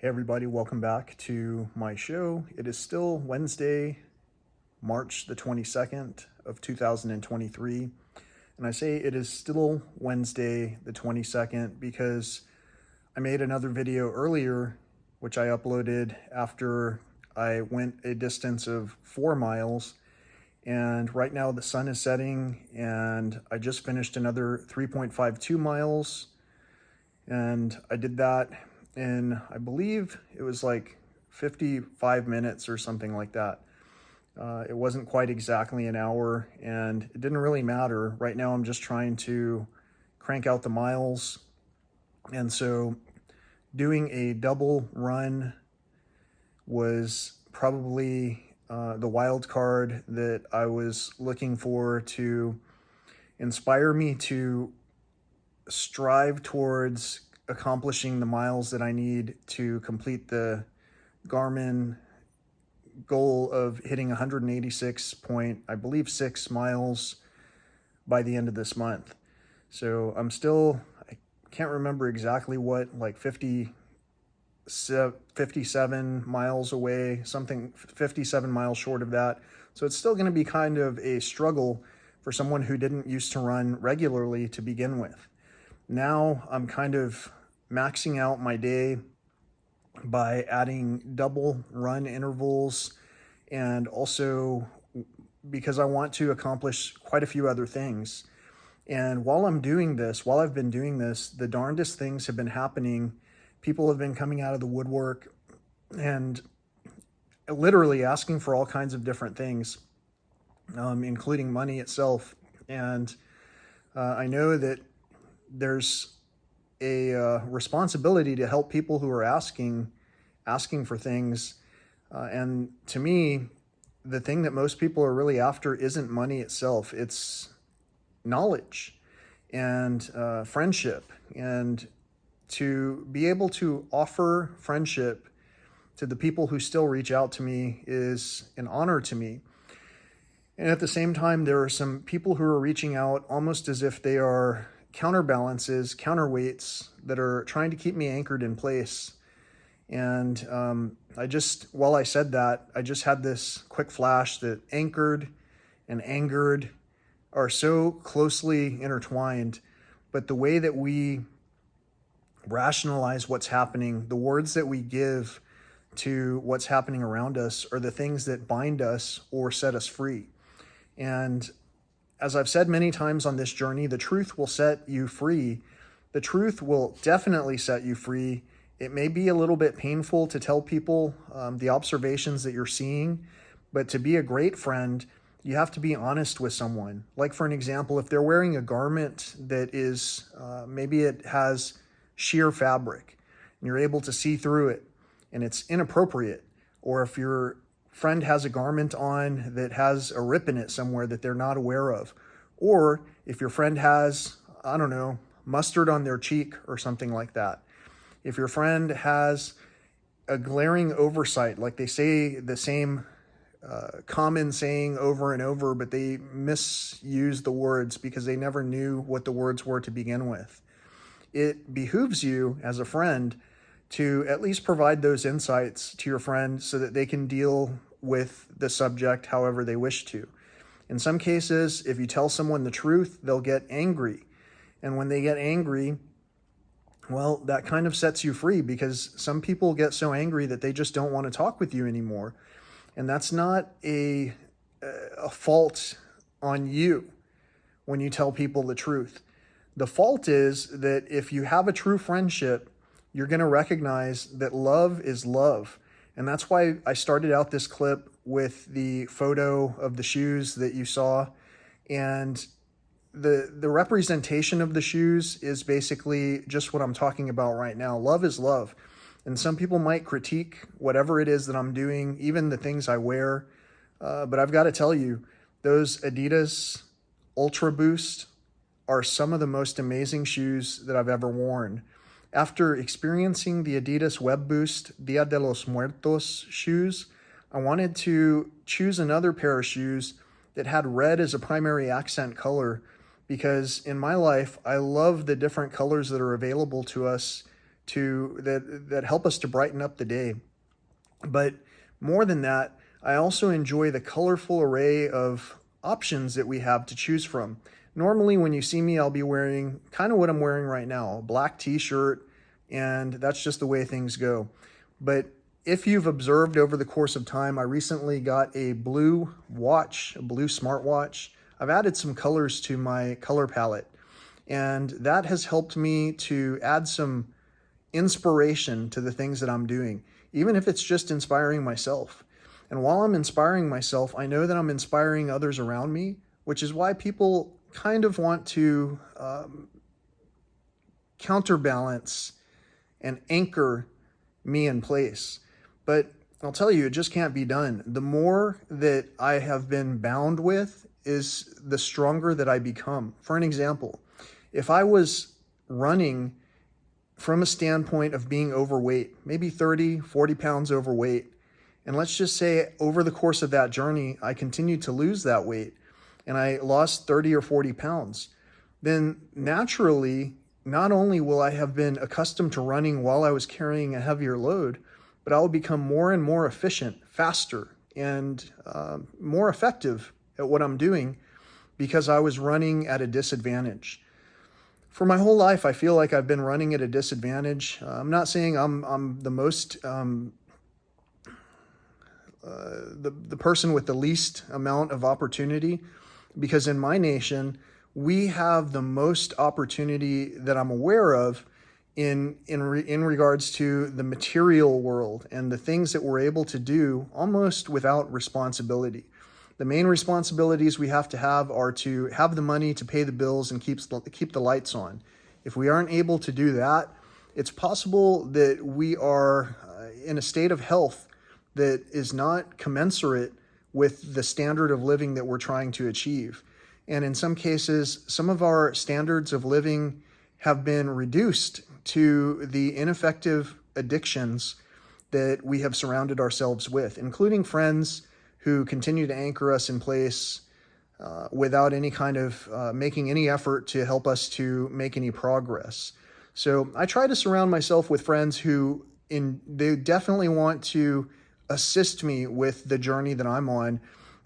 Hey everybody, welcome back to my show. It is still Wednesday, March the 22nd of 2023. And I say it is still Wednesday the 22nd because I made another video earlier, which I uploaded after I went a distance of 4 miles. And right now the sun is setting and I just finished another 3.52 miles. And I did that in, I believe it was like 55 minutes or something like that. It wasn't quite exactly an hour, and it didn't really matter. Right now I'm just trying to crank out the miles. And so doing a double run was probably the wild card that I was looking for to inspire me to strive towards accomplishing the miles that I need to complete the Garmin goal of hitting 186 point, I believe, 6 miles by the end of this month. So I can't remember exactly what, like 57 miles away, something 57 miles short of that. So it's still going to be kind of a struggle for someone who didn't used to run regularly to begin with. Now I'm kind of maxing out my day by adding double run intervals, and also because I want to accomplish quite a few other things. And while I've been doing this, the darndest things have been happening. People have been coming out of the woodwork and literally asking for all kinds of different things, including money itself. And I know that there's a responsibility to help people who are asking for things. And to me, the thing that most people are really after isn't money itself. It's knowledge and friendship. And to be able to offer friendship to the people who still reach out to me is an honor to me. And at the same time, there are some people who are reaching out almost as if they are counterbalances, counterweights that are trying to keep me anchored in place. And while I said that, I just had this quick flash that anchored and angered are so closely intertwined, but the way that we rationalize what's happening, the words that we give to what's happening around us, are the things that bind us or set us free. And as I've said many times on this journey, the truth will set you free. The truth will definitely set you free. It may be a little bit painful to tell people the observations that you're seeing, but to be a great friend, you have to be honest with someone. Like, for an example, if they're wearing a garment that is, maybe it has sheer fabric and you're able to see through it and it's inappropriate, or if your friend has a garment on that has a rip in it somewhere that they're not aware of, or if your friend has, I don't know, mustard on their cheek or something like that. If your friend has a glaring oversight, like they say the same common saying over and over, but they misuse the words because they never knew what the words were to begin with, it behooves you as a friend to at least provide those insights to your friend so that they can deal with the subject however they wish to. In some cases, if you tell someone the truth, they'll get angry. And when they get angry, well, that kind of sets you free, because some people get so angry that they just don't want to talk with you anymore. And that's not a fault on you when you tell people the truth. The fault is that if you have a true friendship, you're going to recognize that love is love. And that's why I started out this clip with the photo of the shoes that you saw. And the representation of the shoes is basically just what I'm talking about right now. Love is love. And some people might critique whatever it is that I'm doing, even the things I wear. But I've got to tell you, those Adidas Ultraboost are some of the most amazing shoes that I've ever worn. After experiencing the Adidas Web Boost Dia de los Muertos shoes, I wanted to choose another pair of shoes that had red as a primary accent color, because in my life, I love the different colors that are available to us that help us to brighten up the day. But more than that, I also enjoy the colorful array of options that we have to choose from. Normally, when you see me, I'll be wearing kind of what I'm wearing right now, a black t-shirt, and that's just the way things go. But if you've observed over the course of time, I recently got a blue watch, a blue smartwatch. I've added some colors to my color palette, and that has helped me to add some inspiration to the things that I'm doing, even if it's just inspiring myself. And while I'm inspiring myself, I know that I'm inspiring others around me, which is why people kind of want to counterbalance and anchor me in place. But I'll tell you, it just can't be done. The more that I have been bound with is the stronger that I become. For an example, if I was running from a standpoint of being overweight, maybe 30, 40 pounds overweight, and let's just say over the course of that journey, I continued to lose that weight and I lost 30 or 40 pounds, then naturally, not only will I have been accustomed to running while I was carrying a heavier load, but I will become more and more efficient, faster, and more effective at what I'm doing because I was running at a disadvantage. For my whole life, I feel like I've been running at a disadvantage. I'm not saying I'm the most, the person with the least amount of opportunity, because in my nation, we have the most opportunity that I'm aware of in regards to the material world and the things that we're able to do almost without responsibility. The main responsibilities we have to have are to have the money to pay the bills and keep the lights on. If we aren't able to do that, it's possible that we are in a state of health that is not commensurate with the standard of living that we're trying to achieve. And in some cases, some of our standards of living have been reduced to the ineffective addictions that we have surrounded ourselves with, including friends who continue to anchor us in place without any kind of making any effort to help us to make any progress. So I try to surround myself with friends who they definitely want to assist me with the journey that I'm on.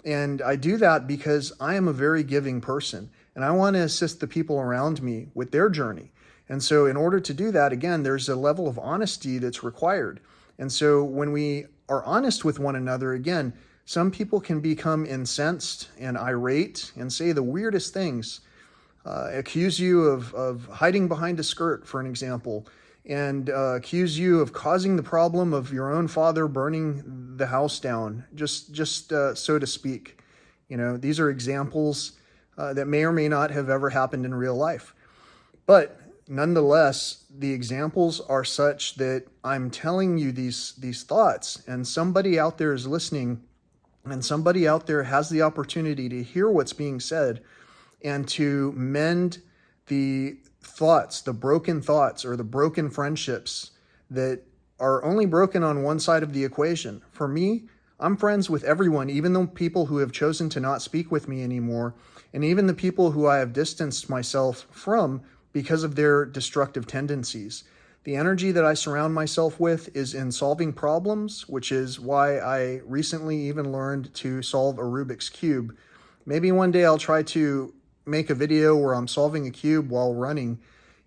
And I do that because I am a very giving person and I want to assist the people around me with their journey. And so in order to do that, again, there's a level of honesty that's required. And so when we are honest with one another, again, some people can become incensed and irate and say the weirdest things, accuse you of hiding behind a skirt, for an example, and accuse you of causing the problem of your own father burning the house down, just so to speak. You know, these are examples that may or may not have ever happened in real life. But nonetheless, the examples are such that I'm telling you these thoughts, and somebody out there is listening, and somebody out there has the opportunity to hear what's being said and to mend the thoughts, the broken thoughts or the broken friendships that are only broken on one side of the equation. For me, I'm friends with everyone, even the people who have chosen to not speak with me anymore, and even the people who I have distanced myself from because of their destructive tendencies. The energy that I surround myself with is in solving problems, which is why I recently even learned to solve a Rubik's Cube. Maybe one day I'll try to make a video where I'm solving a cube while running,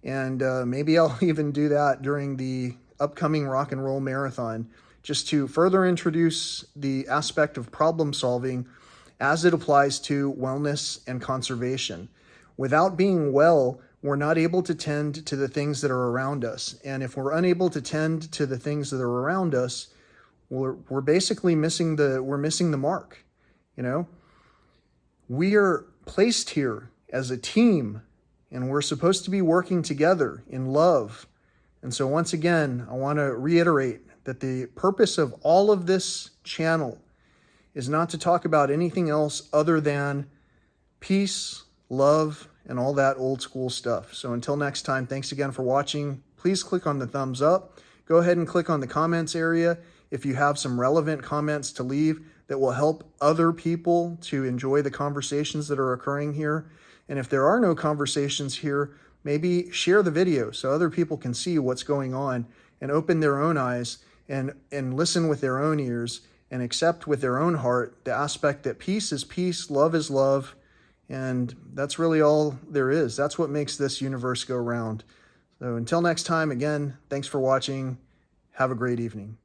and maybe I'll even do that during the upcoming rock and roll marathon, just to further introduce the aspect of problem solving as it applies to wellness and conservation. Without being well, we're not able to tend to the things that are around us. And if we're unable to tend to the things that are around us, we're basically missing the mark. You know, we are placed here as a team, and we're supposed to be working together in love. And so once again, I want to reiterate that the purpose of all of this channel is not to talk about anything else other than peace, love, and all that old school stuff. So until next time, thanks again for watching. Please click on the thumbs up. Go ahead and click on the comments area if you have some relevant comments to leave that will help other people to enjoy the conversations that are occurring here. And if there are no conversations here, maybe share the video so other people can see what's going on and open their own eyes and listen with their own ears and accept with their own heart the aspect that peace is peace, love is love, and that's really all there is. That's what makes this universe go round. So until next time, again, thanks for watching. Have a great evening.